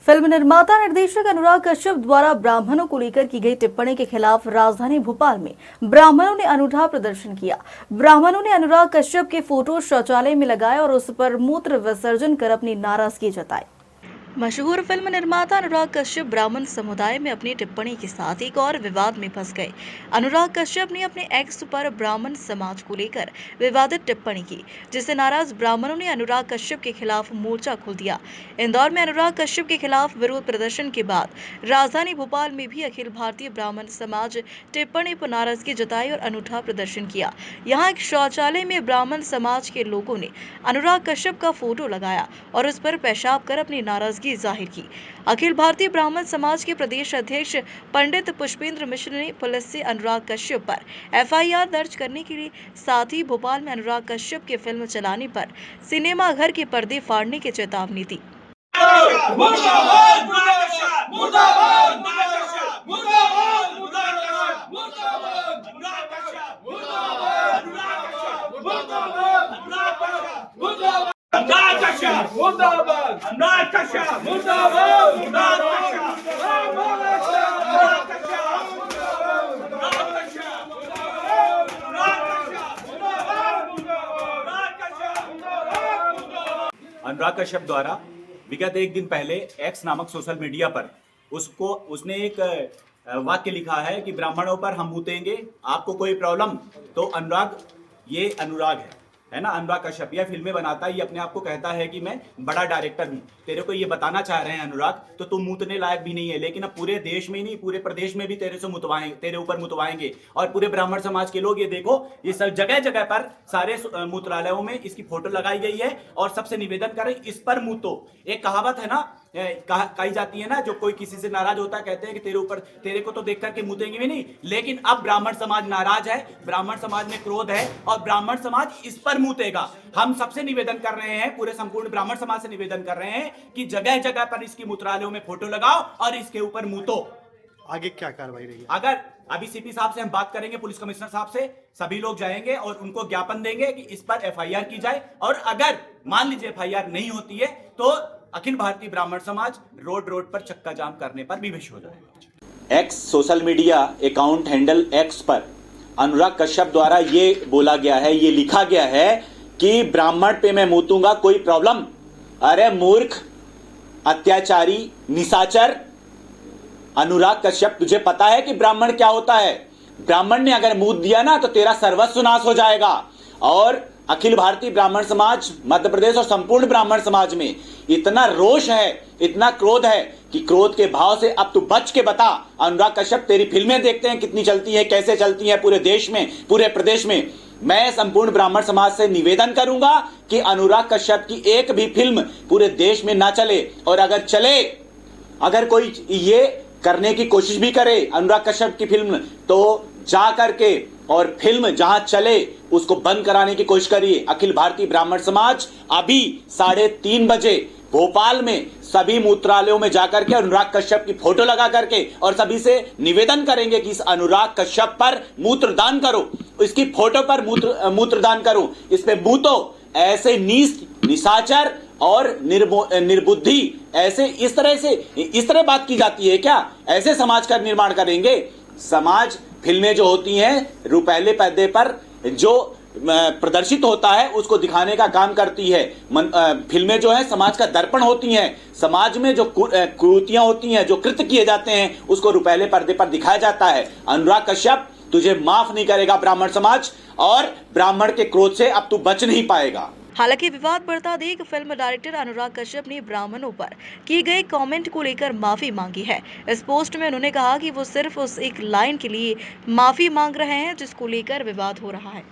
Film निर्माता निर्देशक अनुराग कश्यप द्वारा ब्राह्मणों को लेकर की गई टिप्पणी के खिलाफ राजधानी भोपाल में ब्राह्मणों ने अनूठा प्रदर्शन किया। ब्राह्मणों ने अनुराग कश्यप के फोटो शौचालय में लगाए और उस पर मूत्र विसर्जन कर अपनी नाराजगी जताई। मशहूर फिल्म निर्माता अनुराग कश्यप ब्राह्मण समुदाय में अपनी टिप्पणी के साथ एक और विवाद में फंस गए। अनुराग कश्यप ने अपने एक्स पर ब्राह्मण समाज को लेकर विवादित टिप्पणी की, जिससे नाराज ब्राह्मणों ने अनुराग कश्यप के खिलाफ मोर्चा खोल दिया। इंदौर में अनुराग कश्यप के खिलाफ विरोध प्रदर्शन के बाद राजधानी भोपाल में भी अखिल भारतीय ब्राह्मण समाज टिप्पणी पर नाराजगी जताई और अनूठा प्रदर्शन किया। यहाँ एक शौचालय में ब्राह्मण समाज के लोगों ने अनुराग कश्यप का फोटो लगाया और उस पर पेशाब कर अपनी नाराजगी जाहिर की। अखिल भारतीय ब्राह्मण समाज के प्रदेश अध्यक्ष पंडित पुष्पेंद्र मिश्र ने पुलिस से अनुराग कश्यप पर एफआईआर दर्ज करने के लिए, साथ ही भोपाल में अनुराग कश्यप की फिल्म चलाने पर सिनेमा घर के पर्दे फाड़ने की चेतावनी दी। अनुराग कश्यप द्वारा विगत एक दिन पहले एक्स नामक सोशल मीडिया पर उसने एक वाक्य लिखा है कि ब्राह्मणों पर हम मूतेंगे, आपको कोई प्रॉब्लम? तो अनुराग, ये अनुराग है ना, अनुराग कश्यप यह फिल्में बनाता है, ये अपने आप को कहता है कि मैं बड़ा डायरेक्टर हूँ। तेरे को ये बताना चाह रहे हैं अनुराग, तो तुम मूतने लायक भी नहीं है, लेकिन अब पूरे देश में ही नहीं, पूरे प्रदेश में भी तेरे ऊपर मुतवाएंगे। और पूरे ब्राह्मण समाज के लोग ये देखो, ये सब जगह जगह पर सारे मूत्रालयों में इसकी फोटो लगाई गई है और सबसे निवेदन करें, इस पर मूतो। एक कहावत है ना, कही जाती है ना, जो कोई किसी से नाराज होता है कहते हैं कि तेरे को तो देख करके मूतेंगे भी नहीं। लेकिन अब ब्राह्मण समाज नाराज है, ब्राह्मण समाज में क्रोध है और ब्राह्मण समाज इस पर मूतेगा। हम सबसे निवेदन कर रहे हैं, पूरे संपूर्ण ब्राह्मण समाज से निवेदन कर रहे हैं कि जगह जगह पर इसकी मूत्रालयों में फोटो लगाओ और इसके ऊपर मूतो। आगे क्या कार्रवाई रही? अगर अभी सीपी साहब से हम बात करेंगे, पुलिस कमिश्नर साहब से, सभी लोग जाएंगे और उनको ज्ञापन देंगे कि इस पर एफआईआर की जाए। और अगर मान लीजिए एफआईआर नहीं होती है तो अखिल भारतीय ब्राह्मण समाज रोड पर चक्का जाम करने पर भी विवश हो जाएगा। X social media account handle x पर अनुराग कश्यप द्वारा ये बोला गया है, ये लिखा गया है कि ब्राह्मण पे मैं मूतूंगा, कोई प्रॉब्लम? अरे मूर्ख, अत्याचारी, निशाचर अनुराग कश्यप, तुझे पता है कि ब्राह्मण क्या होता है? ब्राह्मण ने अगर मूत दिया ना तो तेरा सर्वस्व नाश हो जाएगा। और अखिल भारतीय ब्राह्मण समाज, मध्य प्रदेश और संपूर्ण ब्राह्मण समाज में इतना रोष है, इतना क्रोध है कि क्रोध के भाव से अब तू बच के बता। अनुराग कश्यप, तेरी फिल्में देखते हैं कितनी चलती है, कैसे चलती है पूरे देश में, पूरे प्रदेश में। मैं संपूर्ण ब्राह्मण समाज से निवेदन करूंगा कि अनुराग कश्यप की एक भी फिल्म पूरे देश में ना चले। और अगर चले, अगर कोई ये करने की कोशिश भी करे अनुराग कश्यप की फिल्म, तो जा करके और फिल्म जहां चले उसको बंद कराने की कोशिश करिए। अखिल भारतीय ब्राह्मण समाज अभी 3:30 बजे भोपाल में सभी मूत्रालयों में जाकर के अनुराग कश्यप की फोटो लगा करके और सभी से निवेदन करेंगे कि इस अनुराग कश्यप पर मूत्रदान करो, इसकी फोटो पर मूत्रदान करो, इस पे मूतो। ऐसे निशाचर और निर्बुद्धि, ऐसे इस तरह बात की जाती है क्या? ऐसे समाज का निर्माण करेंगे? समाज, फिल्में जो होती हैं रुपहले पर्दे पर जो प्रदर्शित होता है उसको दिखाने का काम करती है। फिल्में जो है समाज का दर्पण होती हैं। समाज में जो कुरीतियां होती हैं, जो कृत्य किए जाते हैं, उसको रुपहले पर्दे पर दिखाया जाता है। अनुराग कश्यप, तुझे माफ नहीं करेगा ब्राह्मण समाज, और ब्राह्मण के क्रोध से अब तू बच नहीं पाएगा। हालांकि विवाद बढ़ता देख फिल्म डायरेक्टर अनुराग कश्यप ने ब्राह्मणों पर की गई कमेंट को लेकर माफी मांगी है। इस पोस्ट में उन्होंने कहा कि वो सिर्फ उस एक लाइन के लिए माफी मांग रहे हैं जिसको लेकर विवाद हो रहा है।